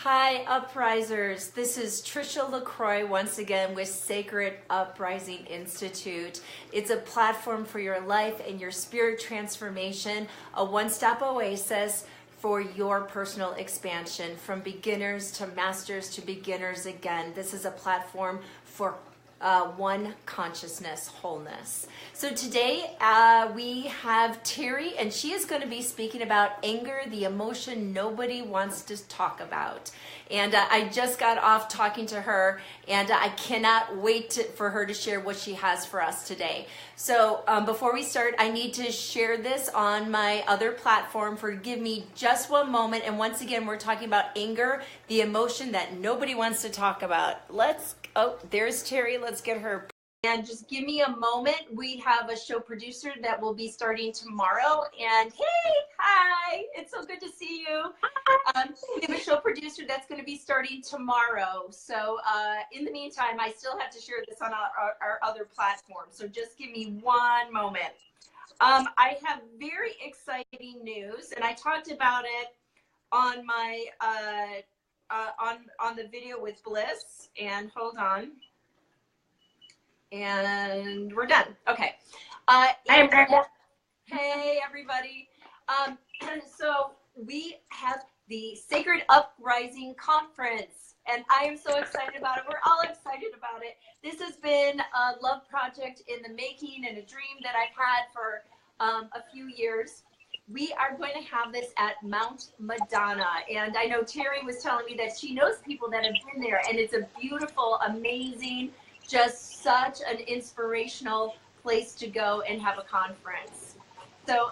Hi, Uprisers. This is Tricia LaCroix once again with Sacred Uprising Institute. It's a platform for your life and your spirit transformation, a one-stop oasis for your personal expansion, from beginners to masters to beginners again. This is a platform for one consciousness wholeness. So today we have Teri, and she is going to be speaking about anger, the emotion nobody wants to talk about. And I just got off talking to her, and I cannot wait for her to share what she has for us today. So before we start, I need to share this on my other platform. Forgive me just one moment. And once again, we're talking about anger, the emotion that nobody wants to talk about. Oh, there's Teri. Let's get her. And just give me a moment. We have a show producer that will be starting tomorrow. And hey, hi, it's so good to see you. We have a show producer that's going to be starting tomorrow. So in the meantime, I still have to share this on our other platform. So just give me one moment. I have very exciting news, and I talked about it on my on the video with Bliss. And hold on. And we're done. Okay. Hey, everybody. So we have the Sacred Uprising Conference, and I am so excited about it. We're all excited about it. This has been a love project in the making and a dream that I've had for a few years. We are going to have this at Mount Madonna, and I know Teri was telling me that she knows people that have been there, and it's a beautiful, amazing, just such an inspirational place to go and have a conference. So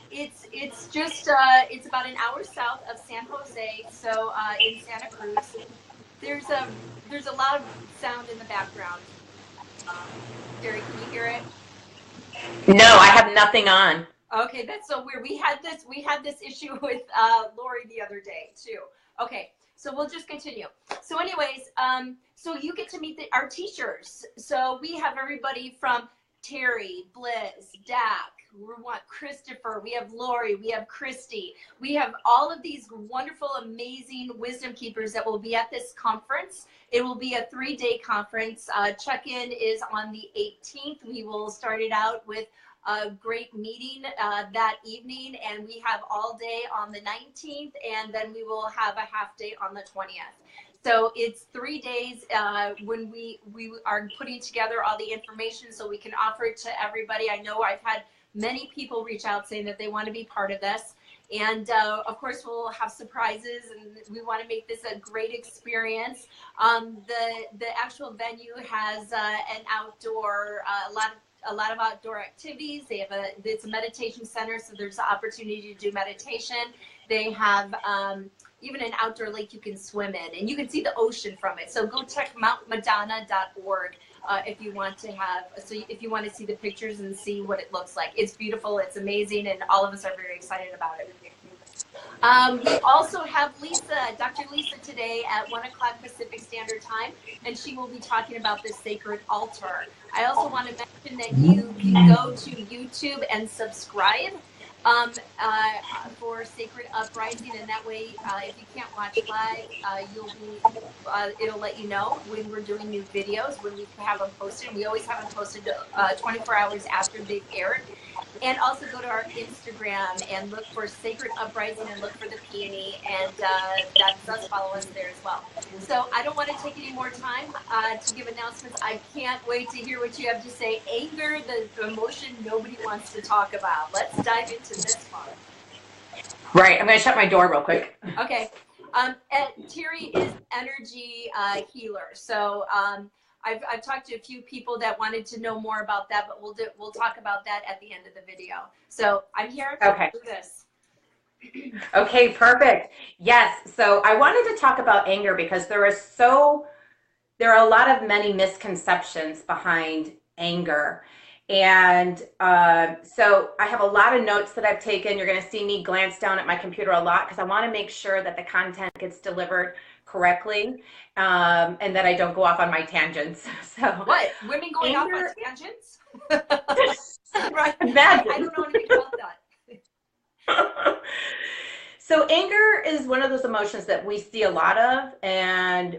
it's just it's about an hour south of San Jose, so in Santa Cruz. There's a lot of sound in the background. Teri, can you hear it? No, I have nothing on. Okay, that's so weird. We had this issue with Lori the other day too. Okay, so we'll just continue. So anyways, so you get to meet our teachers. So we have everybody from Teri, Bliss, Dak, we want Christopher, we have Lori, we have Christy. We have all of these wonderful, amazing wisdom keepers that will be at this conference. It will be a 3-day conference. Check-in is on the 18th. We will start it out with a great meeting that evening, and we have all day on the 19th, and then we will have a half day on the 20th. So it's 3 days when we are putting together all the information so we can offer it to everybody. I know I've had many people reach out saying that they want to be part of this. And of course, we'll have surprises, and we want to make this a great experience. The actual venue has an outdoor, a lot of outdoor activities. They have it's a meditation center, so there's an opportunity to do meditation. They have even an outdoor lake you can swim in, and you can see the ocean from it. So go check mountmadonna.org if you want to if you want to see the pictures and see what it looks like. It's beautiful, it's amazing, and all of us are very excited about it. We also have Dr. Lisa today at 1 o'clock Pacific Standard Time, and she will be talking about the sacred altar. I also want to mention that you can go to YouTube and subscribe for Sacred Uprising, and that way, if you can't watch live, it'll let you know when we're doing new videos, when we have them posted. We always have them posted 24 hours after they've aired. And also go to our Instagram and look for Sacred Uprising and look for the peony, and that does follow us there as well. So I don't want to take any more time to give announcements. I can't wait to hear what you have to say. Anger, the emotion nobody wants to talk about. Let's dive into this one. Right, I'm going to shut my door real quick. Okay. Teri is energy healer. So I've talked to a few people that wanted to know more about that, but we'll talk about that at the end of the video. So I'm here to do this. Okay, perfect. Yes, so I wanted to talk about anger because there are a lot of many misconceptions behind anger. And so I have a lot of notes that I've taken. You're going to see me glance down at my computer a lot because I want to make sure that the content gets delivered correctly, and that I don't go off on my tangents. So what? Women going off on tangents? Right. I don't know anything about that. So anger is one of those emotions that we see a lot of, and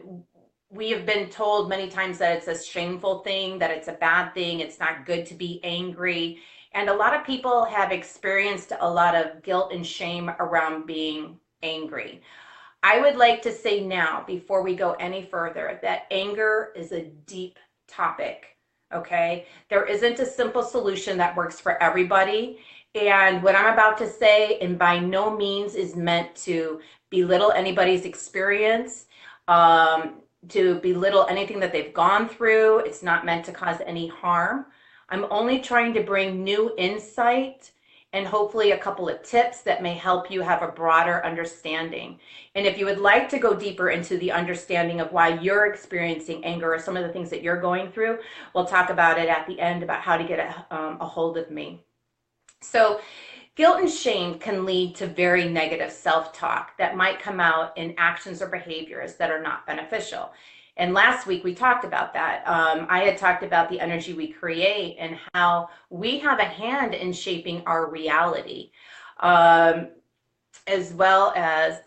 we have been told many times that it's a shameful thing, that it's a bad thing, it's not good to be angry. And a lot of people have experienced a lot of guilt and shame around being angry. I would like to say now, before we go any further, that anger is a deep topic, okay? There isn't a simple solution that works for everybody. And what I'm about to say, and by no means is meant to belittle anybody's experience, to belittle anything that they've gone through. It's not meant to cause any harm. I'm only trying to bring new insight and hopefully a couple of tips that may help you have a broader understanding. And if you would like to go deeper into the understanding of why you're experiencing anger or some of the things that you're going through, we'll talk about it at the end about how to get a hold of me. So guilt and shame can lead to very negative self-talk that might come out in actions or behaviors that are not beneficial. And last week we talked about that. I had talked about the energy we create and how we have a hand in shaping our reality, as well as,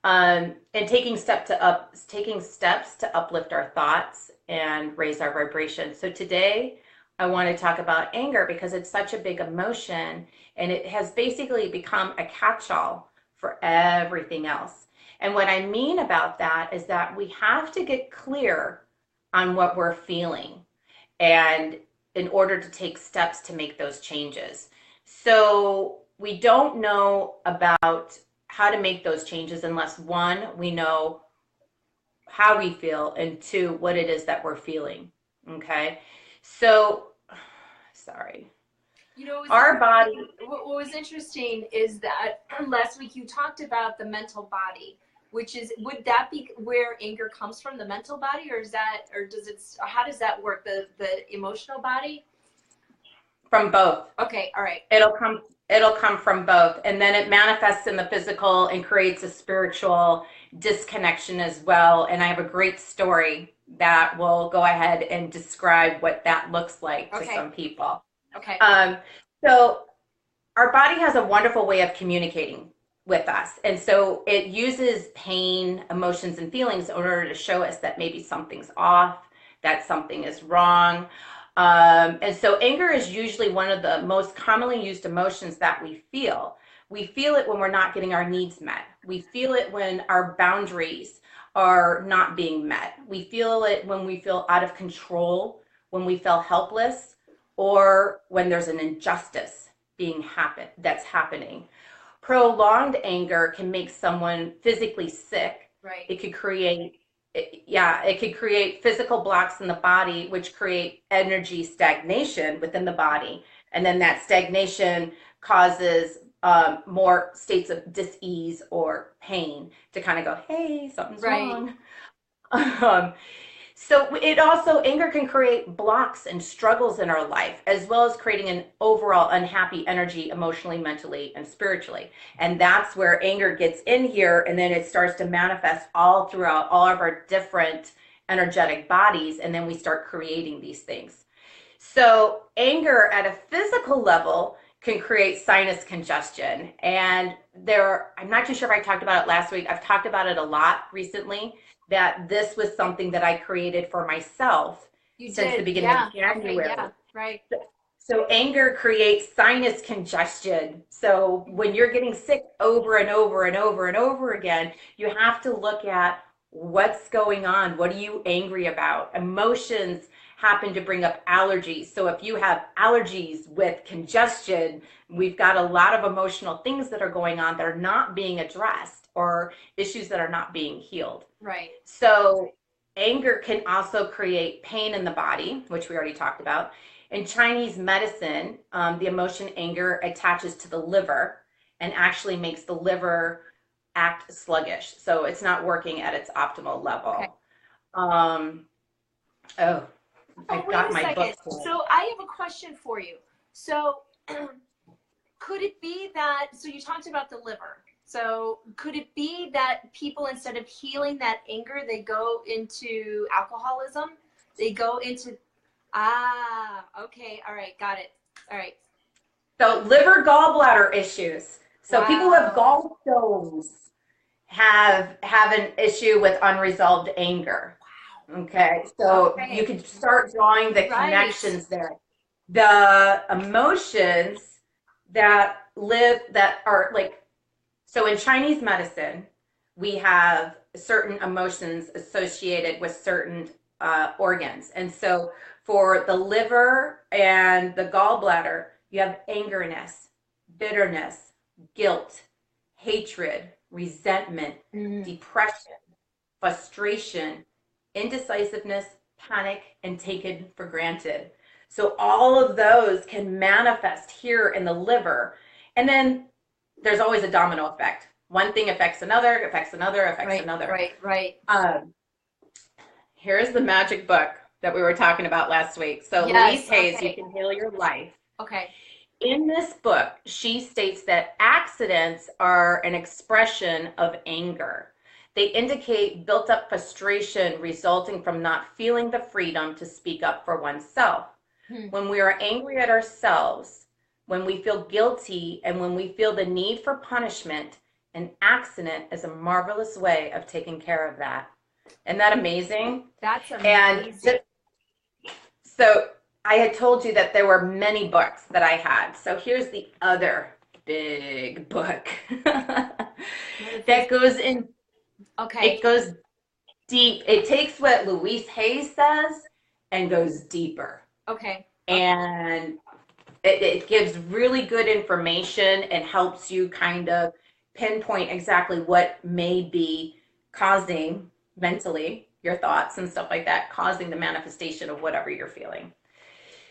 and taking steps to uplift our thoughts and raise our vibration. So today I want to talk about anger because it's such a big emotion and it has basically become a catch-all for everything else. And what I mean about that is that we have to get clear on what we're feeling and in order to take steps to make those changes. So we don't know about how to make those changes unless one, we know how we feel, and two, what it is that we're feeling. Okay. So, You know, our body. What was interesting is that last week you talked about the mental body, which is, would that be where anger comes from, the mental body, or is that, or does it, how does that work, the emotional body? From both. Okay, all right. It'll come from both, and then it manifests in the physical and creates a spiritual disconnection as well. And I have a great story that will go ahead and describe what that looks like to some people. Okay. So our body has a wonderful way of communicating with us. And so it uses pain, emotions, and feelings in order to show us that maybe something's off, that something is wrong. And so anger is usually one of the most commonly used emotions that we feel. We feel it when we're not getting our needs met. We feel it when our boundaries are not being met. We feel it when we feel out of control, when we feel helpless, or when there's an injustice that's happening. Prolonged anger can make someone physically sick. Right. It could create physical blocks in the body, which create energy stagnation within the body. And then that stagnation causes more states of dis-ease or pain to kind of go, hey, something's wrong. So anger can create blocks and struggles in our life, as well as creating an overall unhappy energy emotionally, mentally, and spiritually. And that's where anger gets in here, and then it starts to manifest all throughout all of our different energetic bodies, and then we start creating these things. So anger at a physical level can create sinus congestion. And I'm not too sure if I talked about it last week. I've talked about it a lot recently, that this was something that I created for myself since the beginning of January. Okay, yeah, right. So anger creates sinus congestion. So when you're getting sick over and over and over and over again, you have to look at what's going on. What are you angry about? Emotions happen to bring up allergies. So if you have allergies with congestion, we've got a lot of emotional things that are going on that are not being addressed, or issues that are not being healed. Right. So anger can also create pain in the body, which we already talked about. In Chinese medicine, the emotion anger attaches to the liver and actually makes the liver act sluggish. So it's not working at its optimal level. Okay. I've got my book. So I have a question for you. So could it be that, so you talked about the liver. So could it be that people, instead of healing that anger, they go into alcoholism? They go into, okay, all right, got it. All right. So liver gallbladder issues. So people who have Wow. gallstones have an issue with unresolved anger. Okay, so you Okay. can start drawing the Right. connections there. The emotions that are like, so in Chinese medicine, we have certain emotions associated with certain organs. And so for the liver and the gallbladder, you have angerness, bitterness, guilt, hatred, resentment, Mm. depression, frustration, indecisiveness, panic, and taken for granted. So all of those can manifest here in the liver. And then there's always a domino effect. One thing affects another, affects another, affects Right, another. right, right. Um, Here's the magic book that we were talking about last week. So Louise Yes. Hay's You Okay. Can Heal Your Life. Okay. In this book, she states that accidents are an expression of anger. They indicate built up frustration resulting from not feeling the freedom to speak up for oneself. Hmm. When we are angry at ourselves, when we feel guilty, and when we feel the need for punishment, an accident is a marvelous way of taking care of that. Isn't that amazing? That's And amazing. so I had told you that there were many books that I had. So here's the other big book that goes in, Okay. it goes deep. It takes what Louise Hayes says and goes deeper. Okay. Okay. And it gives really good information and helps you kind of pinpoint exactly what may be causing mentally your thoughts and stuff like that, causing the manifestation of whatever you're feeling.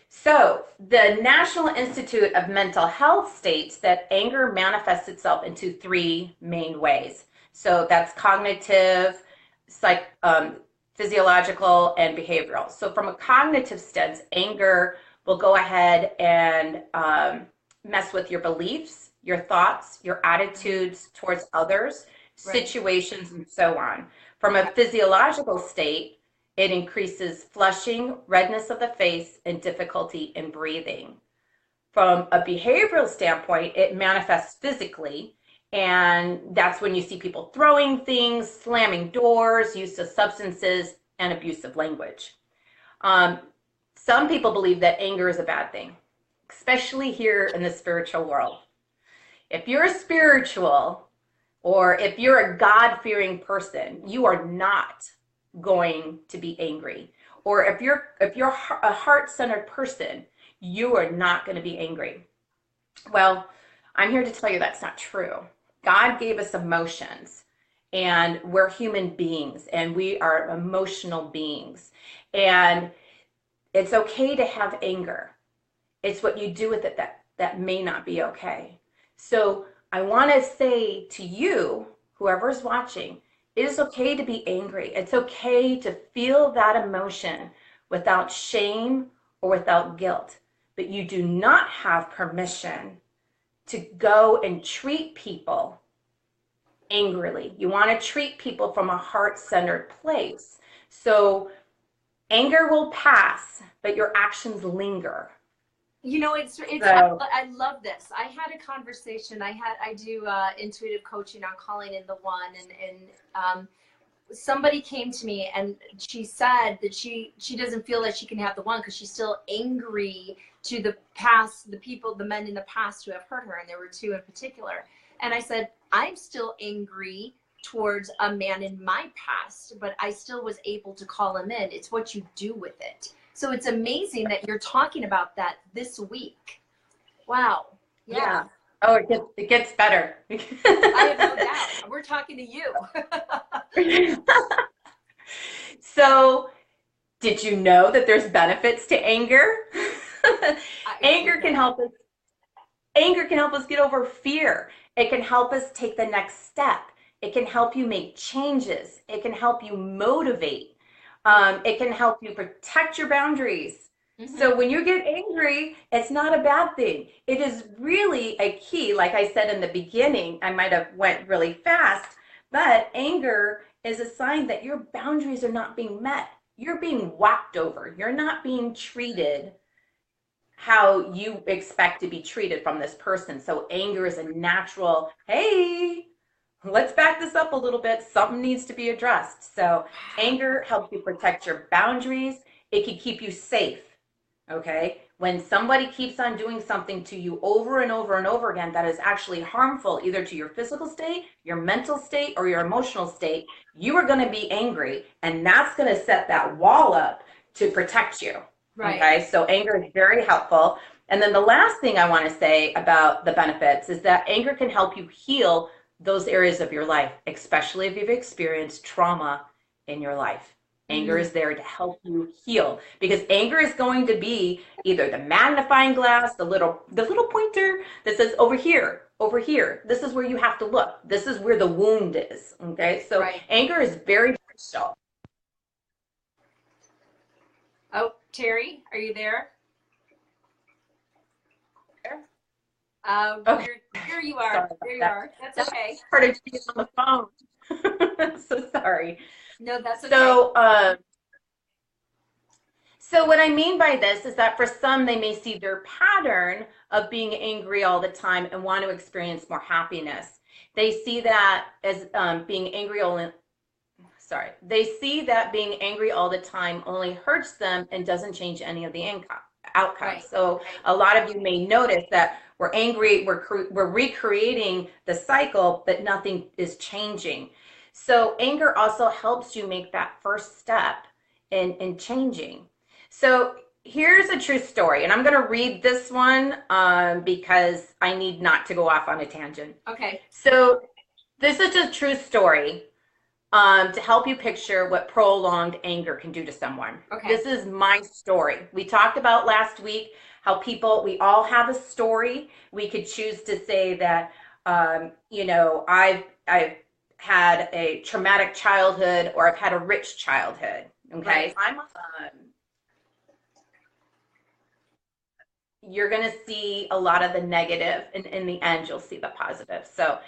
So, the National Institute of Mental Health states that anger manifests itself into three main ways. So, that's cognitive, physiological, and behavioral. So, from a cognitive sense, anger will go ahead and mess with your beliefs, your thoughts, your attitudes towards others, Right. situations, and so on. From a physiological state, it increases flushing, redness of the face, and difficulty in breathing. From a behavioral standpoint, it manifests physically, and that's when you see people throwing things, slamming doors, use of substances, and abusive language. Um, some people believe that anger is a bad thing, especially here in the spiritual world. If you're spiritual or if you're a God-fearing person, you are not going to be angry. Or if you're a heart-centered person, you are not going to be angry. Well, I'm here to tell you that's not true. God gave us emotions, and we're human beings, and we are emotional beings. And it's okay to have anger. It's what you do with it that may not be okay. So I want to say to you, whoever's watching, it is okay to be angry. It's okay to feel that emotion without shame or without guilt. But you do not have permission to go and treat people angrily. You want to treat people from a heart-centered place. So anger will pass, but your actions linger. You know, it's So I love this. I had a conversation. I do intuitive coaching on calling in the one, and somebody came to me and she said that she doesn't feel that she can have the one because she's still angry to the past, the people, the men in the past who have hurt her, and there were two in particular. And I said, I'm still angry towards a man in my past, but I still was able to call him in. It's what you do with it. So it's amazing that you're talking about that this week. Wow. Yeah. yeah. Oh, it gets better. I have no doubt. We're talking to you. So, did you know that there's benefits to anger? I Anger did can not. help us Anger can help us get over fear. It can help us take the next step. It can help you make changes. It can help you motivate. It can help you protect your boundaries. Mm-hmm. So when you get angry, it's not a bad thing. It is really a key. Like I said in the beginning, I might have went really fast, but anger is a sign that your boundaries are not being met. You're being walked over. You're not being treated how you expect to be treated from this person. So anger is a natural, hey, let's back this up a little bit. Something needs to be addressed. So anger helps you protect your boundaries. It can keep you safe. Okay. When somebody keeps on doing something to you over and over and over again that is actually harmful, either to your physical state, your mental state, or your emotional state, you are going to be angry. And that's going to set that wall up to protect you. Right. Okay. So anger is very helpful. And then the last thing I want to say about the benefits is that anger can help you heal those areas of your life, especially if you've experienced trauma in your life. Anger is there to help you heal, because anger is going to be either the magnifying glass, the little pointer that says over here, over here. This is where you have to look. This is where the wound is. Okay, so anger is very crucial. Oh, Teri, are you there? Okay. Here you are. There you are. That's okay. Part of being on the phone. So sorry. No, that's okay. So what I mean by this is that for some, they may see their pattern of being angry all the time and want to experience more happiness. They see that as being angry they see that being angry all the time only hurts them and doesn't change any of the outcomes. Right. So a lot of you may notice that we're angry, we're recreating the cycle, but nothing is changing. So anger also helps you make that first step in changing. So here's a true story, and I'm going to read this one because I need not to go off on a tangent. Okay. So this is a true story to help you picture what prolonged anger can do to someone. Okay. This is my story. We talked about last week how we all have a story. We could choose to say that, I've had a traumatic childhood, or I've had a rich childhood. Okay. Right. You're going to see a lot of the negative, and in the end, you'll see the positive. So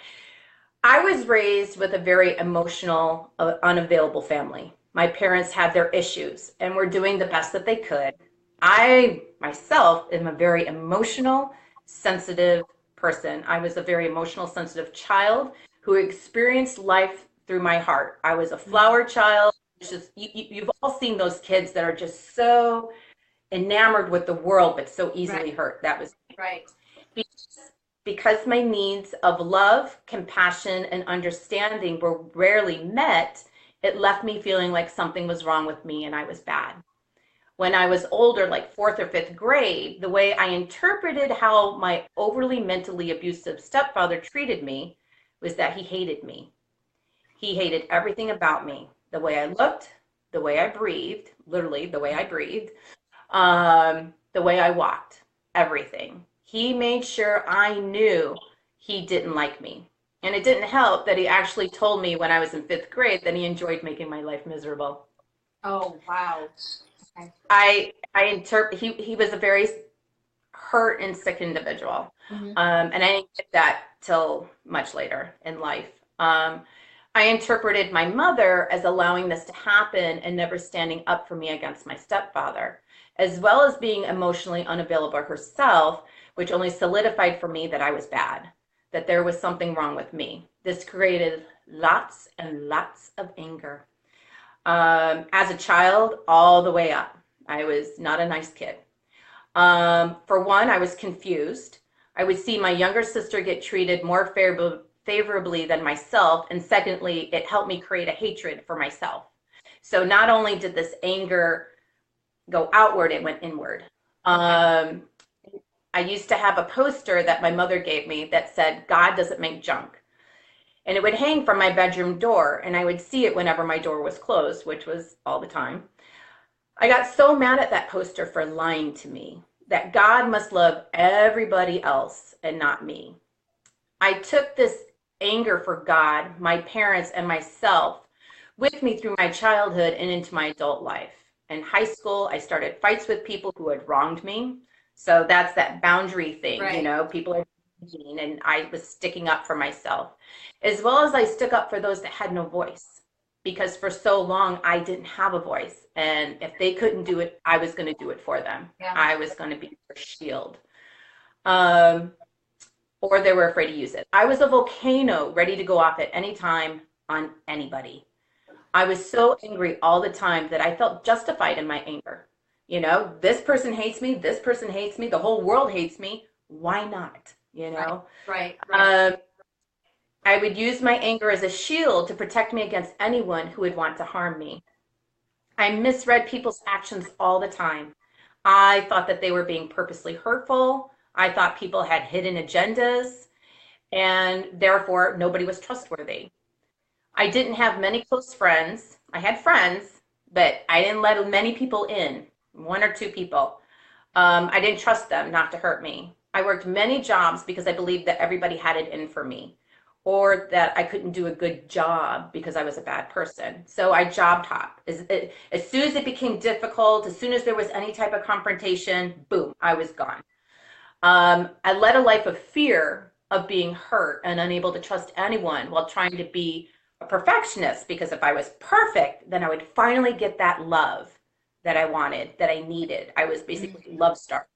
I was raised with a very emotional, unavailable family. My parents had their issues and were doing the best that they could. I myself am a very emotional, sensitive person. I was a very emotional, sensitive child who experienced life through my heart. I was a flower child. Just you've all seen those kids that are just so enamored with the world, but so easily hurt. That was right. Because my needs of love, compassion, and understanding were rarely met, it left me feeling like something was wrong with me and I was bad. When I was older, like fourth or fifth grade, the way I interpreted how my overly mentally abusive stepfather treated me was that he hated me. He hated everything about me. The way I looked, the way I breathed, literally the way I breathed, the way I walked, everything. He made sure I knew he didn't like me. And it didn't help that he actually told me when I was in fifth grade that he enjoyed making my life miserable. Oh, wow. Okay. He was a very hurt and sick individual. Mm-hmm. And I didn't get that till much later in life. I interpreted my mother as allowing this to happen and never standing up for me against my stepfather, as well as being emotionally unavailable herself, which only solidified for me that I was bad, that there was something wrong with me. This created lots and lots of anger. As a child, all the way up, I was not a nice kid. For one, I was confused. I would see my younger sister get treated more favorably than myself. And secondly, it helped me create a hatred for myself. So not only did this anger go outward, it went inward. I used to have a poster that my mother gave me that said, "God doesn't make junk." And it would hang from my bedroom door, and I would see it whenever my door was closed, which was all the time. I got so mad at that poster for lying to me, that God must love everybody else and not me. I took this anger for God, my parents, and myself with me through my childhood and into my adult life. In high school, I started fights with people who had wronged me. So that's that boundary thing, right. People are mean, and I was sticking up for myself, as well as I stuck up for those that had no voice. because for so long I didn't have a voice. And if they couldn't do it, I was going to do it for them. Yeah. I was going to be their shield. Um, or they were afraid to use it. I was a volcano ready to go off at any time on anybody. I was so angry all the time that I felt justified in my anger. You know, this person hates me, this person hates me, the whole world hates me. Why not? You know? Right. I would use my anger as a shield to protect me against anyone who would want to harm me. I misread people's actions all the time. I thought that they were being purposely hurtful. I thought people had hidden agendas, and therefore nobody was trustworthy. I didn't have many close friends. I had friends, but I didn't let many people in, one or two people. I didn't trust them not to hurt me. I worked many jobs because I believed that everybody had it in for me, or that I couldn't do a good job because I was a bad person. So I job hopped. As soon as it became difficult, as soon as there was any type of confrontation, boom, I was gone. I led a life of fear of being hurt and unable to trust anyone while trying to be a perfectionist, because if I was perfect, then I would finally get that love that I wanted, that I needed. I was basically love starved.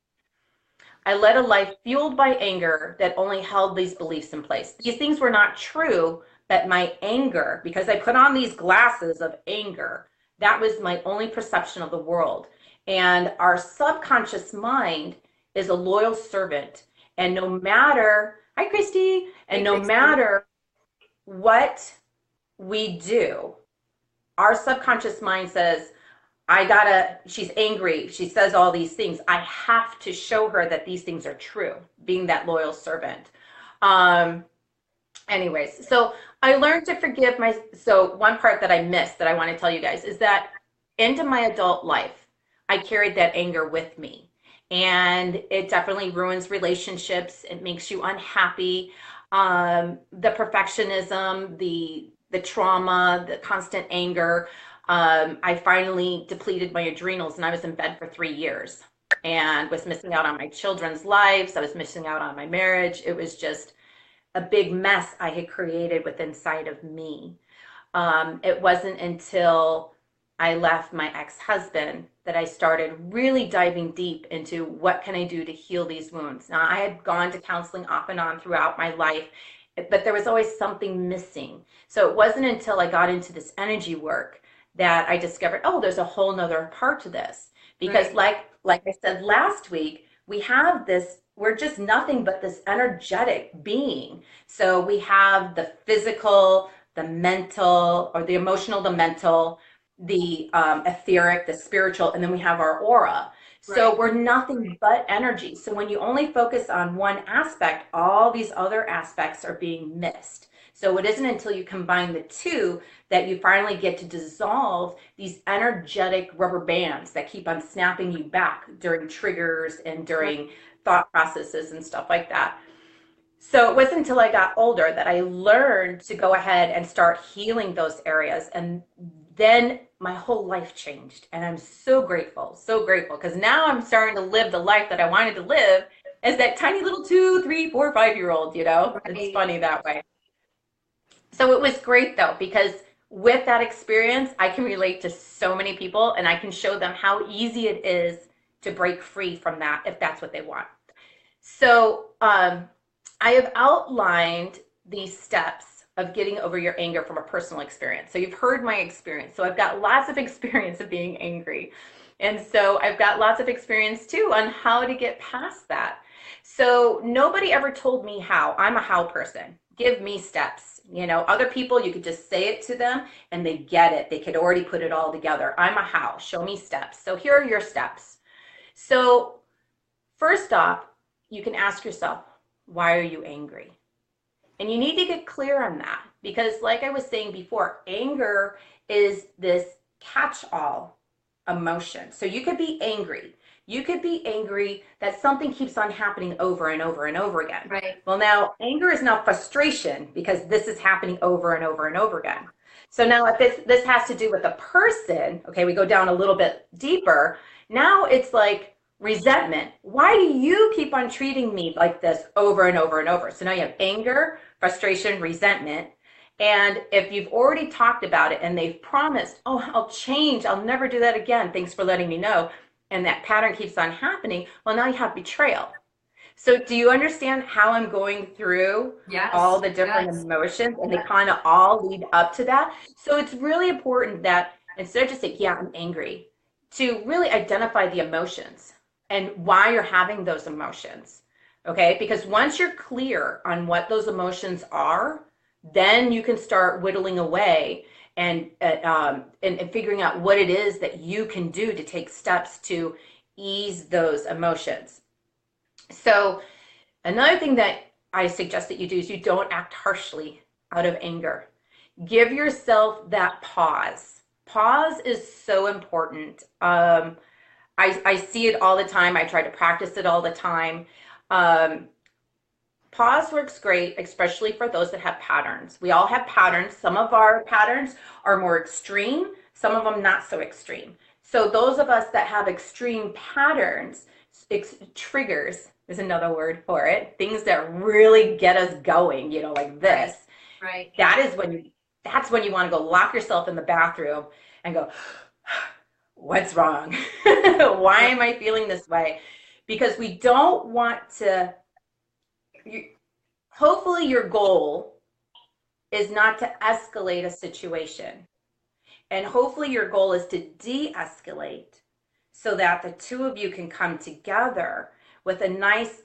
I led a life fueled by anger that only held these beliefs in place. These things were not true, but my anger, because I put on these glasses of anger, that was my only perception of the world. And our subconscious mind is a loyal servant. And no matter, hi, Christy, and no matter what we do, our subconscious mind says, she's angry. She says all these things. I have to show her that these things are true, being that loyal servant. Anyways, so I learned to forgive so one part that I missed that I want to tell you guys is that into my adult life, I carried that anger with me. And it definitely ruins relationships. It makes you unhappy. The perfectionism, the trauma, the constant anger. I finally depleted my adrenals and I was in bed for 3 years and was missing out on my children's lives. I was missing out on my marriage. It was just a big mess I had created within inside of me. It wasn't until I left my ex-husband that I started really diving deep into what can I do to heal these wounds. Now, I had gone to counseling off and on throughout my life, but there was always something missing. So it wasn't until I got into this energy work that I discovered, oh, there's a whole nother part to this. Because like I said last week, we have this, we're just nothing but this energetic being. So we have the physical, the mental, or the emotional, the mental, the etheric, the spiritual, and then we have our aura. So we're nothing but energy. So when you only focus on one aspect, all these other aspects are being missed. So it isn't until you combine the two that you finally get to dissolve these energetic rubber bands that keep on snapping you back during triggers and during thought processes and stuff like that. So it wasn't until I got older that I learned to go ahead and start healing those areas. And then my whole life changed. And I'm so grateful, because now I'm starting to live the life that I wanted to live as that tiny little 2, 3, 4, 5-year-old, you know? It's funny that way. So it was great though, because with that experience, I can relate to so many people and I can show them how easy it is to break free from that if that's what they want. So I have outlined these steps of getting over your anger from a personal experience. So you've heard my experience. So I've got lots of experience of being angry. And so I've got lots of experience too on how to get past that. So nobody ever told me how. I'm a how person. Give me steps. You know, other people, you could just say it to them and they get it. They could already put it all together. I'm a how. Show me steps. So here are your steps. So first off, you can ask yourself, why are you angry? And you need to get clear on that, because like I was saying before, anger is this catch-all emotion. So you could be angry. You could be angry that something keeps on happening over and over and over again. Right. Well, now anger is now frustration because this is happening over and over and over again. So now if this has to do with a person, okay, we go down a little bit deeper. Now it's like resentment. Why do you keep on treating me like this over and over and over? So now you have anger, frustration, resentment. And if you've already talked about it and they've promised, oh, I'll change, I'll never do that again, thanks for letting me know, and that pattern keeps on happening, well, now you have betrayal. So do you understand how I'm going through all Yes. the different Yes. emotions, and they kind of all lead up to that? So it's really important that instead of just saying, yeah, I'm angry, to really identify the emotions and why you're having those emotions. Okay? Because once you're clear on what those emotions are, then you can start whittling away and figuring out what it is that you can do to take steps to ease those emotions. So another thing that I suggest that you do is you don't act harshly out of anger. Give yourself that pause. Pause is so important. I see it all the time. I try to practice it all the time. Um, Pause works great, especially for those that have patterns. We all have patterns. Some of our patterns are more extreme, some of them not so extreme. So those of us that have extreme patterns, triggers is another word for it, things that really get us going, like this. Right. That's when you want to go lock yourself in the bathroom and go, what's wrong? Why am I feeling this way? Because we don't want to hopefully your goal is not to escalate a situation. And hopefully your goal is to de-escalate so that the two of you can come together with a nice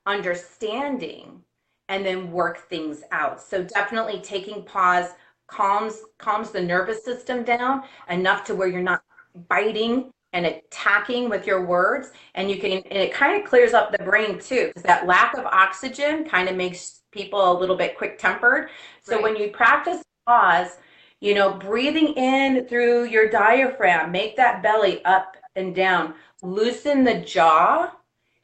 understanding and then work things out. So definitely taking pause calms the nervous system down enough to where you're not biting and attacking with your words, and it kind of clears up the brain too, because that lack of oxygen kind of makes people a little bit quick tempered. So Right. when you practice pause, breathing in through your diaphragm, make that belly up and down, loosen the jaw.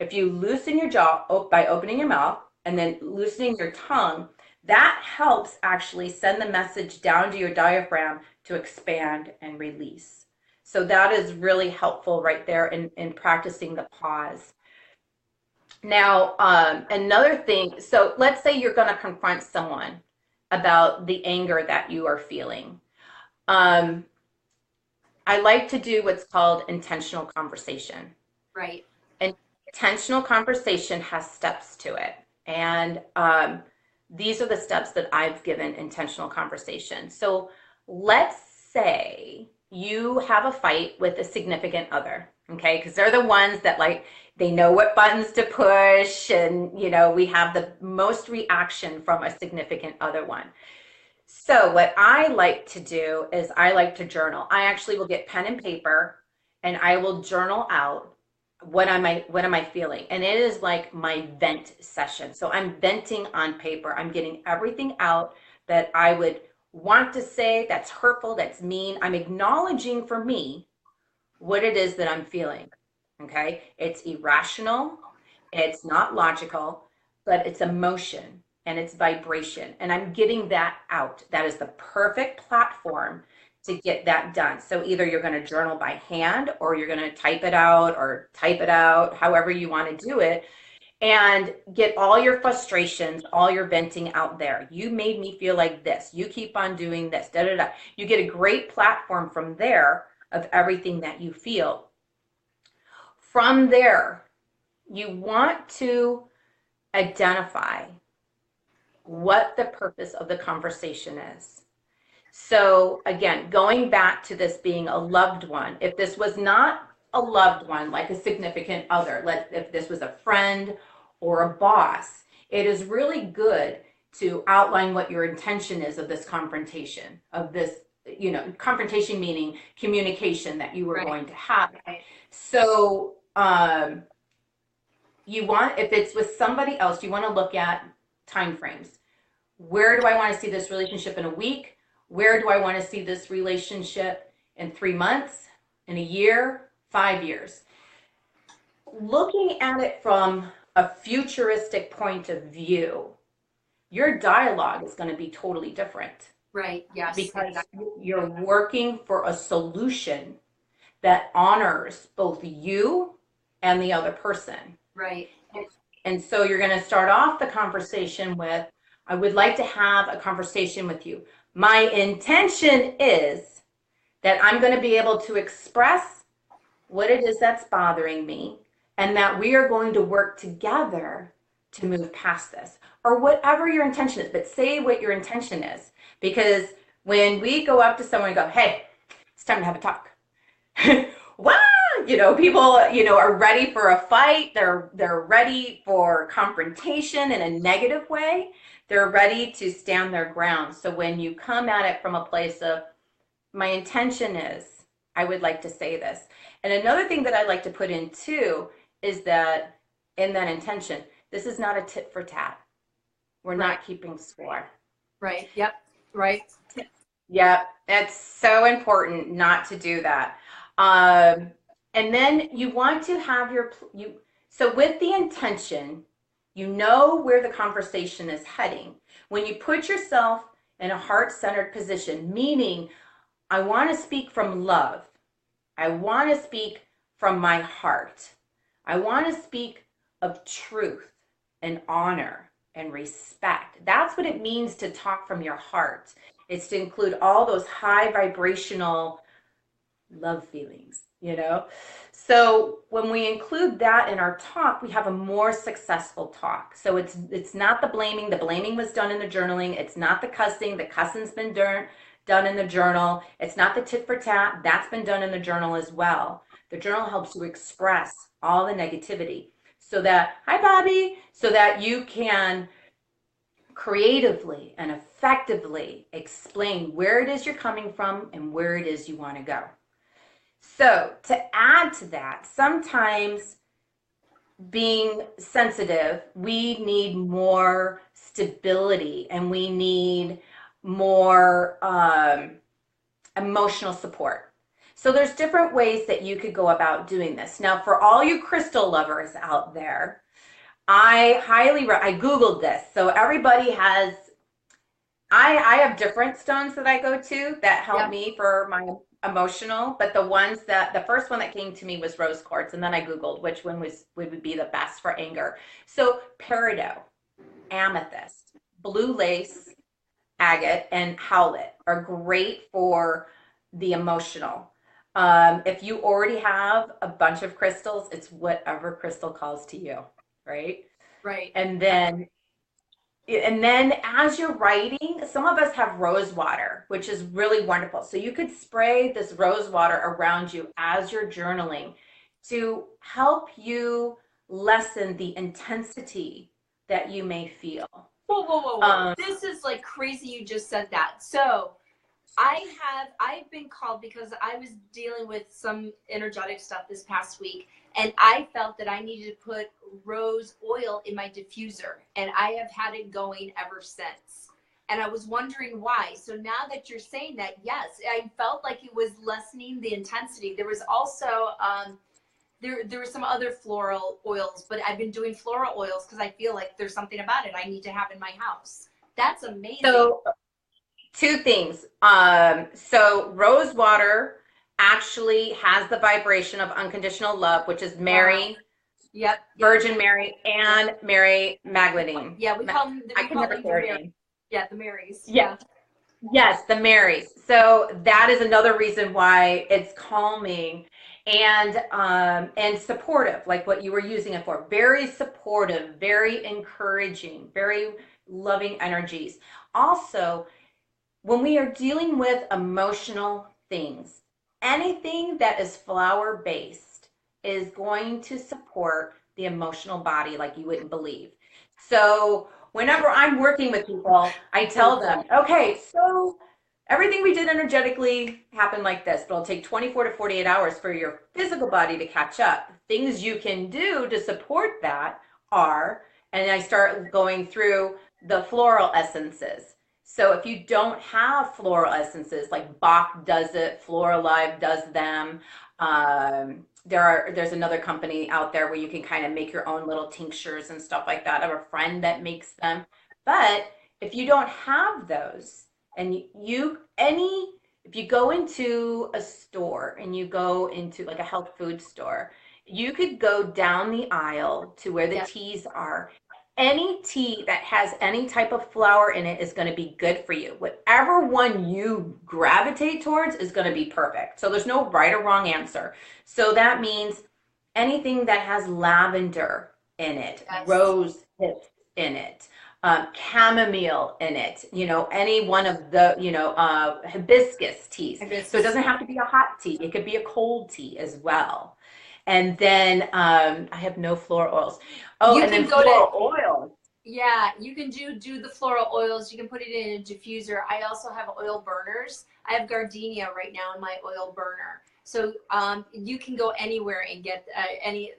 If you loosen your jaw by opening your mouth and then loosening your tongue, that helps actually send the message down to your diaphragm to expand and release. So that is really helpful right there in practicing the pause. Now, another thing, so let's say you're going to confront someone about the anger that you are feeling. I like to do what's called intentional conversation. Right. Intentional conversation has steps to it. And these are the steps that I've given intentional conversation. So let's say you have a fight with a significant other, okay? Because they're the ones that they know what buttons to push, and we have the most reaction from a significant other one. So what I like to do is I like to journal. I actually will get pen and paper and I will journal out what am I feeling? And it is like my vent session. So I'm venting on paper. I'm getting everything out that I would want to say, that's hurtful, that's mean. I'm acknowledging for me what it is that I'm feeling. Okay? It's irrational, it's not logical, but it's emotion and it's vibration. And I'm getting that out. That is the perfect platform to get that done. So either you're going to journal by hand or you're going to type it out, however you want to do it, and get all your frustrations, all your venting out there. You made me feel like this. You keep on doing this. Da, da, da. You get a great platform from there of everything that you feel. From there, you want to identify what the purpose of the conversation is. So again, going back to this being a loved one, if this was not a loved one, like a significant other, if this was a friend or a boss, it is really good to outline what your intention is of this confrontation, confrontation meaning communication that you were Right. going to have. Right. So if it's with somebody else, you want to look at time frames. Where do I want to see this relationship in a week? Where do I want to see this relationship in 3 months, in a year, 5 years? Looking at it from a futuristic point of view, your dialogue is going to be totally different. Right. Yes. Because you're working for a solution that honors both you and the other person. Right. And so you're going to start off the conversation with, I would like to have a conversation with you. My intention is that I'm going to be able to express what it is that's bothering me, and that we are going to work together to move past this, or whatever your intention is. But say what your intention is, because when we go up to someone and go, hey, it's time to have a talk. Wow, people, are ready for a fight. They're ready for confrontation in a negative way. They're ready to stand their ground. So when you come at it from a place of, my intention is, I would like to say this. And another thing that I like to put in too is that in that intention, this is not a tit for tat. We're not keeping score. Right. Yep. Right. Yeah, it's so important not to do that. And then you want to have so with the intention, you know where the conversation is heading. When you put yourself in a heart-centered position, meaning I want to speak from love. I want to speak from my heart. I want to speak of truth and honor and respect. That's what it means to talk from your heart. It's to include all those high vibrational love feelings, So when we include that in our talk, we have a more successful talk. So it's not the blaming. The blaming was done in the journaling. It's not the cussing. The cussing's been done in the journal. It's not the tit for tat. That's been done in the journal as well. The journal helps you express all the negativity so that, hi Bobby, so that you can creatively and effectively explain where it is you're coming from and where it is you want to go. So to add to that, sometimes being sensitive, we need more stability and we need more emotional support. So there's different ways that you could go about doing this. Now, for all you crystal lovers out there, I Googled this. So everybody has, I have different stones that I go to that help me for my emotional, but the first one that came to me was rose quartz, and then I Googled which one would be the best for anger. So peridot, amethyst, blue lace, agate, and howlet are great for the emotional. If you already have a bunch of crystals, it's whatever crystal calls to you, right? Right. And then as you're writing, some of us have rose water, which is really wonderful. So you could spray this rose water around you as you're journaling to help you lessen the intensity that you may feel. Whoa. This is like crazy you just said that. So I've been called because I was dealing with some energetic stuff this past week, and I felt that I needed to put rose oil in my diffuser, and I have had it going ever since. And I was wondering why. So now that you're saying that, yes, I felt like it was lessening the intensity. There was also there were some other floral oils, but I've been doing floral oils because I feel like there's something about it I need to have in my house. That's amazing. So two things. So rose water actually has the vibration of unconditional love, which is Mary, Virgin Mary, and Mary Magdalene. Yeah, we call them. I can never say her name. Yeah, the Marys. Yeah. Yes, the Marys. So that is another reason why it's calming and supportive, like what you were using it for. Very supportive, very encouraging, very loving energies. Also, when we are dealing with emotional things, anything that is flower based is going to support the emotional body like you wouldn't believe. So whenever I'm working with people, I tell them, okay, so everything we did energetically happened like this, but it'll take 24 to 48 hours for your physical body to catch up. Things you can do to support that are, and I start going through the floral essences. So if you don't have floral essences, like Bach does it, Floral Live does them. There's another company out there where you can kind of make your own little tinctures and stuff like that. I have a friend that makes them. But if you don't have those, and if you go into a store and you go into like a health food store, you could go down the aisle to where the teas are, any tea that has any type of flower in it is going to be good for you. Whatever one you gravitate towards is going to be perfect. So there's no right or wrong answer. So that means anything that has lavender in it, Yes. rose hips in it, chamomile in it, any one of the, hibiscus teas. So it Hibiscus. doesn't have to be a hot tea. It could be a cold tea as well. And then I have no floral oils. Oh, You and then can go to, floral oils. yeah, you can do the floral oils. You can put it in a diffuser. I also have oil burners. I have gardenia right now in my oil burner. So you can go anywhere and get any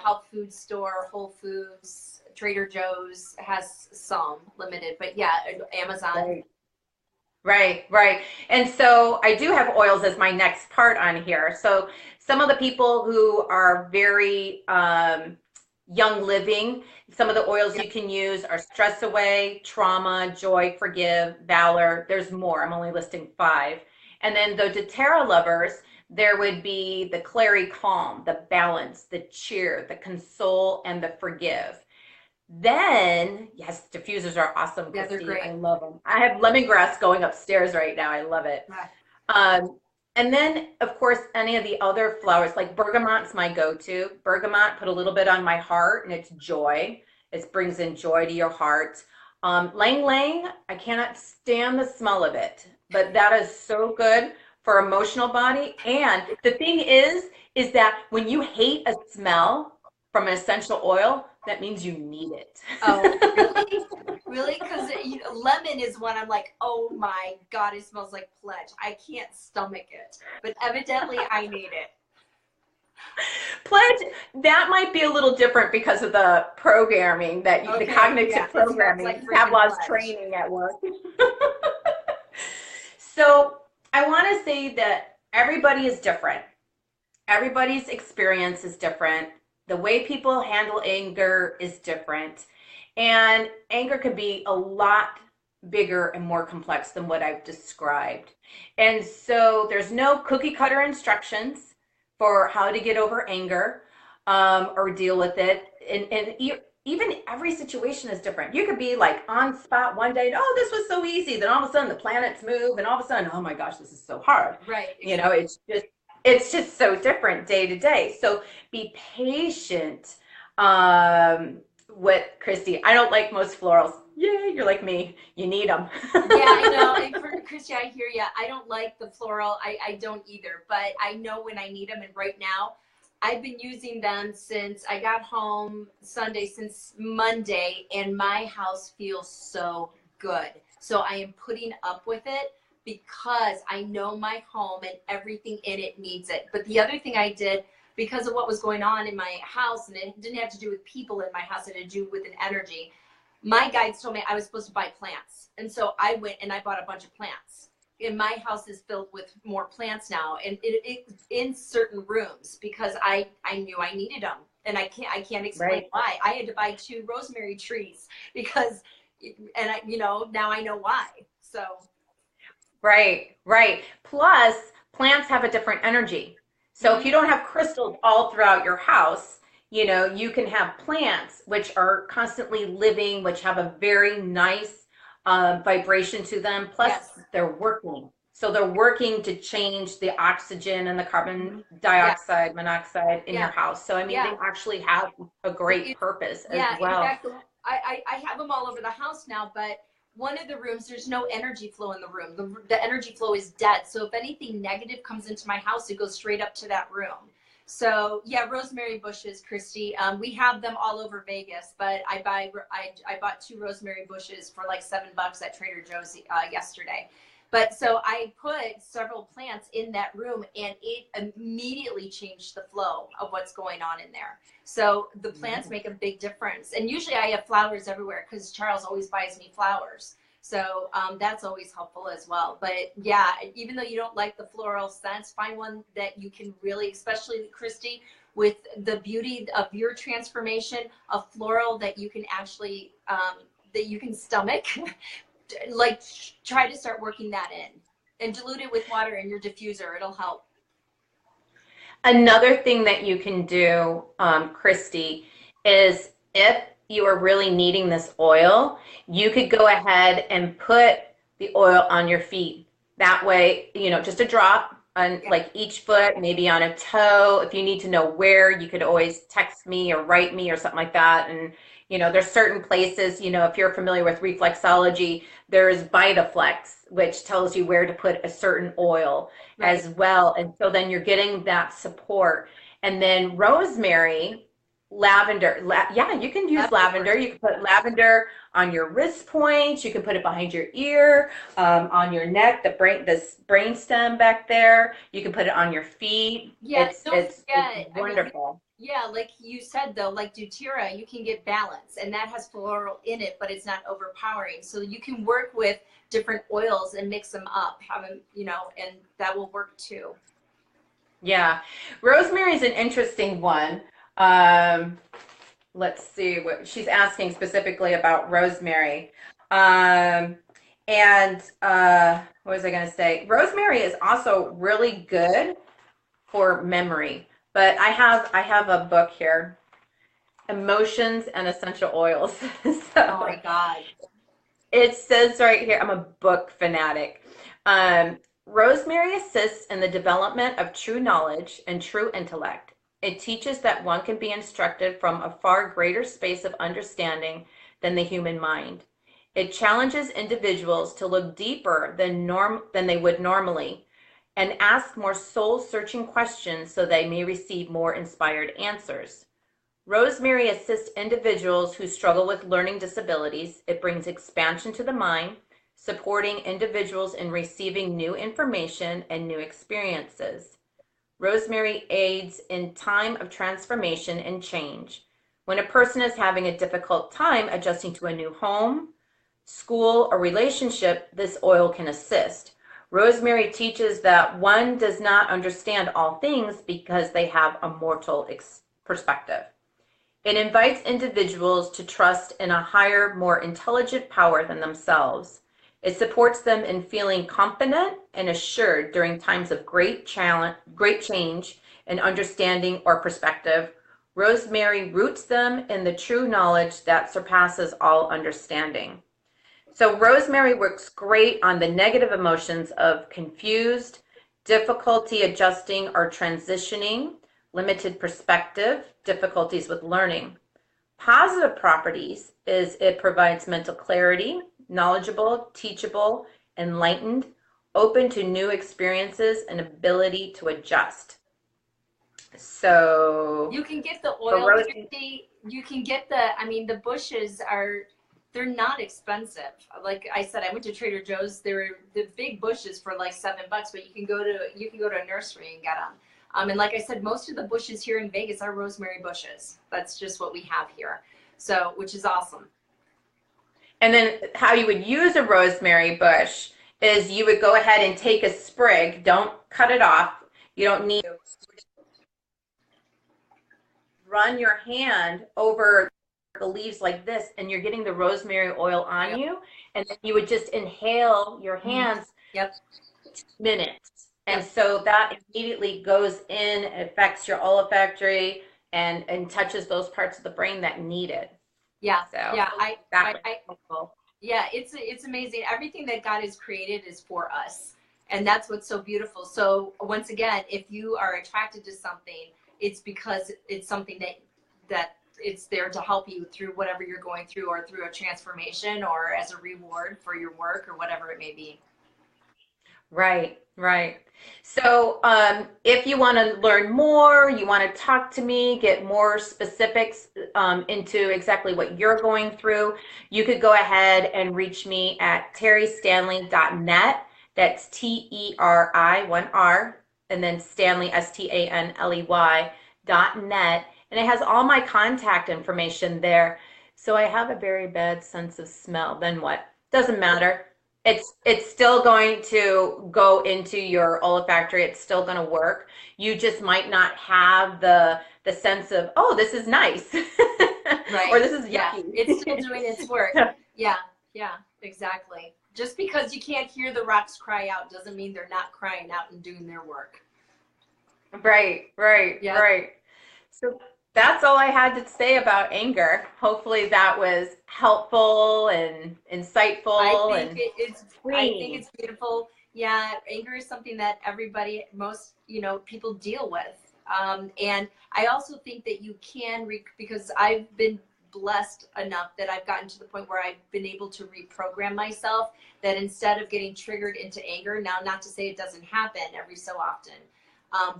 health food store, Whole Foods, Trader Joe's has some limited, but yeah, Amazon. Right. Right, right. And so I do have oils as my next part on here. So some of the people who are very young living, some of the oils Yeah, you can use are Stress Away, Trauma, Joy, Forgive, Valor. There's more. I'm only listing 5. And then the doTERRA lovers, there would be the Clary Calm, the Balance, the Cheer, the Console, and the Forgive. Then, yes, diffusers are awesome, yeah, they're Christy. I great. love them. I have lemongrass going upstairs right now. I love it. Yeah. Um, and then, of course, any of the other flowers, like bergamot's my go-to. Bergamot, put a little bit on my heart, and it's joy. It brings in joy to your heart. Lang Lang, I cannot stand the smell of it, but that is so good for emotional body. And the thing is that when you hate a smell from an essential oil, that means you need it. Oh, really? Really? Because lemon is one I'm like, oh my God, it smells like pledge. I can't stomach it. But evidently I need it. Pledge, that might be a little different because of the programming that the Okay, yeah, cognitive it smells like programming, freaking Pavlov's pledge. training at work. So I want to say that everybody is different. Everybody's experience is different. The way people handle anger is different. And anger could be a lot bigger and more complex than what I've described. And so there's no cookie cutter instructions for how to get over anger or deal with it. And even every situation is different. You could be like on spot one day, and, oh, this was so easy. Then all of a sudden the planets move, and all of a sudden, oh my gosh, this is so hard. Right, You know, exactly. it's just so different day to day. So be patient with Christy. I don't like most florals. Yay, you're like me. You need them. Yeah, I know. And Christy, I hear you. I don't like the floral. I don't either, but I know when I need them. And right now, I've been using them since I got home Sunday, since Monday, and my house feels so good. So I am putting up with it because I know my home and everything in it needs it. But the other thing I did, because of what was going on in my house, and it didn't have to do with people in my house, it had to do with an energy. My guides told me I was supposed to buy plants. And so I went and I bought a bunch of plants. And my house is filled with more plants now, and it in certain rooms because I knew I needed them, and I can't explain Right. why. I had to buy 2 rosemary trees because, and now I know why. So Right, right. Plus, plants have a different energy. So if you mhm, don't have crystals all throughout your house, you can have plants which are constantly living, which have a very nice vibration to them. Plus, yes, they're working. So they're working to change the oxygen and the carbon mhm, yeah, dioxide, monoxide in your yeah, house. So, I mean, yeah. they actually have a great It, purpose as yeah, in well. fact, I have them all over the house now, but one of the rooms, there's no energy flow in the room. The energy flow is dead. So if anything negative comes into my house, it goes straight up to that room. So yeah, rosemary bushes, Christy. We have them all over Vegas, but I bought 2 rosemary bushes for like $7 at Trader Joe's yesterday. But so I put several plants in that room, and it immediately changed the flow of what's going on in there. So the plants make a big difference. And usually I have flowers everywhere because Charles always buys me flowers. So that's always helpful as well. But yeah, even though you don't like the floral scents, find one that you can really, especially Christy, with the beauty of your transformation, a floral that you can actually, that you can stomach, like try to start working that in and dilute it with water in your diffuser. It'll help. Another thing that you can do, Christy, is if you are really needing this oil, you could go ahead and put the oil on your feet. That way, just a drop on Yeah. like each foot, maybe on a toe. If you need to know where, you could always text me or write me or something like that. And, there's certain places, if you're familiar with reflexology, there's VitaFlex, which tells you where to put a certain oil Right. as well. And so then you're getting that support. And then rosemary, lavender, yeah, you can use lavender. You can put lavender on your wrist points. You can put it behind your ear, on your neck, this brain stem back there. You can put it on your feet. Yeah, don't It's forget. I mean, wonderful. yeah, like you said though, like doTERRA, you can get balance, and that has floral in it, but it's not overpowering. So you can work with different oils and mix them up, and that will work too. Yeah, rosemary is an interesting one. Um, let's see what she's asking specifically about rosemary. Um, and what was I going to say? Rosemary is also really good for memory. But I have a book here, Emotions and Essential Oils. Oh my So God. it says right here, I'm a book fanatic. Rosemary assists in the development of true knowledge and true intellect. It teaches that one can be instructed from a far greater space of understanding than the human mind. It challenges individuals to look deeper than they would normally and ask more soul-searching questions so they may receive more inspired answers. Rosemary assists individuals who struggle with learning disabilities. It brings expansion to the mind, supporting individuals in receiving new information and new experiences. Rosemary aids in time of transformation and change. When a person is having a difficult time adjusting to a new home, school, or relationship, this oil can assist. Rosemary teaches that one does not understand all things because they have a mortal perspective. It invites individuals to trust in a higher, more intelligent power than themselves. It supports them in feeling confident and assured during times of great change and understanding or perspective. Rosemary roots them in the true knowledge that surpasses all understanding. So rosemary works great on the negative emotions of confused, difficulty adjusting or transitioning, limited perspective, difficulties with learning. Positive properties is it provides mental clarity, knowledgeable, teachable, enlightened, open to new experiences, and ability to adjust. So You can get the for oil, rosemary, Christy. You can get the bushes they're not expensive. Like I said, I went to Trader Joe's. They were the big bushes for like $7, but you can go to a nursery and get them. And like I said, most of the bushes here in Vegas are rosemary bushes. That's just what we have here. So, which is awesome. and then how you would use a rosemary bush is you would go ahead and take a sprig, don't cut it off. You don't need to run your hand over the leaves like this, and you're getting the rosemary oil on Yep. you, and then you would just inhale your hands Yep. minutes. And Yep. so that immediately goes in, affects your olfactory and touches those parts of the brain that need it. Yeah. So Yeah. that was helpful. Yeah, it's amazing. Everything that God has created is for us. And that's what's so beautiful. So once again, if you are attracted to something, it's because it's something that it's there to help you through whatever you're going through, or through a transformation, or as a reward for your work, or whatever it may be. Right, right. So, if you want to learn more, you want to talk to me, get more specifics into exactly what you're going through, you could go ahead and reach me at teristanley.net. That's Teri, one R, and then Stanley, Stanley.net. And it has all my contact information there. So I have a very bad sense of smell. Then what? Doesn't matter. It's still going to go into your olfactory. It's still going to work. You just might not have the sense of, oh, this is nice, or Right. this is Yeah. yucky. It's still doing its work. Yeah. Yeah. Exactly. Just because you can't hear the rocks cry out doesn't mean they're not crying out and doing their work. Right, right, Yeah. right. So that's all I had to say about anger. Hopefully that was helpful and insightful and I think freeing. it's beautiful. Yeah, anger is something that everybody, most, people deal with. And I also think that you can, because I've been blessed enough that I've gotten to the point where I've been able to reprogram myself, that instead of getting triggered into anger, now, not to say it doesn't happen every so often,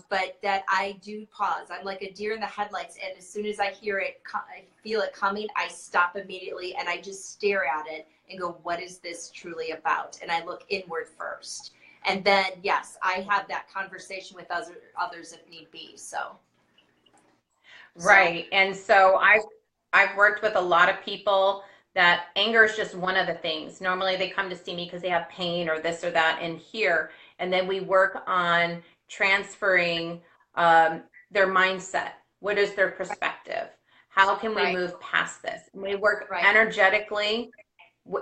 but that I do pause. I'm like a deer in the headlights, and as soon as I hear it, I feel it coming, I stop immediately and I just stare at it and go, what is this truly about? And I look inward first. And then, yes, I have that conversation with others if need be. So Right. And so I've worked with a lot of people that anger is just one of the things. Normally they come to see me because they have pain or this or that in here. And then we work on transferring their mindset. What is their perspective? How can we right, move past this? And we work right, energetically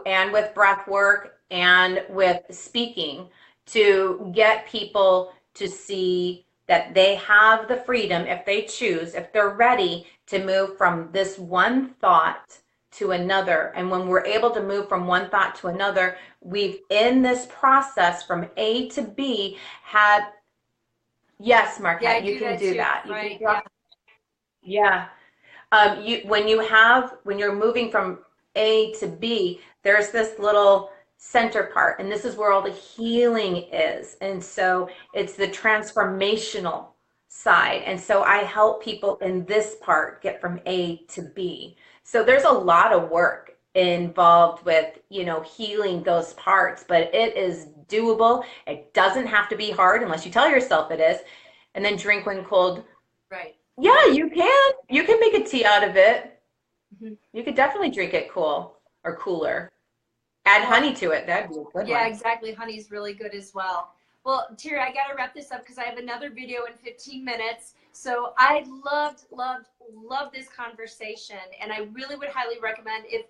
and with breath work and with speaking to get people to see that they have the freedom, if they choose, if they're ready to move from this one thought to another. And when we're able to move from one thought to another, we've in this process from A to B had, yes, yeah, I Marquette, you do can that do too. that. You can Right, yeah, drop, yeah. When you're moving from A to B, there's this little center part, and this is where all the healing is. And so it's the transformational side. And so I help people in this part get from A to B. So there's a lot of work involved with, healing those parts, but it is doable. It doesn't have to be hard unless you tell yourself it is. And then drink when cold. right. Yeah, you can. You can make a tea out of it. Mhm. You could definitely drink it cool or cooler. Add Well, honey to it. That'd be a good yeah, one. exactly. Honey's really good as well. Well, Terry, I got to wrap this up because I have another video in 15 minutes. So I loved this conversation, and I really would highly recommend if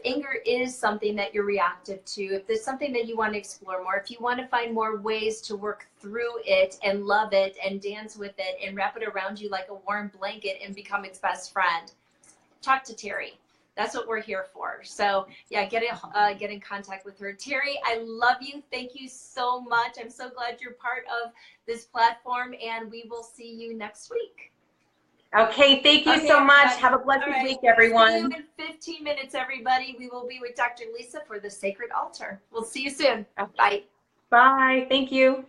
anger is something that you're reactive to, if there's something that you want to explore more, if you want to find more ways to work through it and love it and dance with it and wrap it around you like a warm blanket and become its best friend, talk to Terry. That's what we're here for. So yeah, get in contact with her. Terry, I love you. Thank you so much. I'm so glad you're part of this platform, and we will see you next week. Okay, thank you Okay, so much. everybody. Have a blessed All right. week, See you everyone. in 15 minutes, everybody. We will be with Dr. Lisa for the Sacred Altar. We'll see you soon. Okay, Bye. bye. Thank you.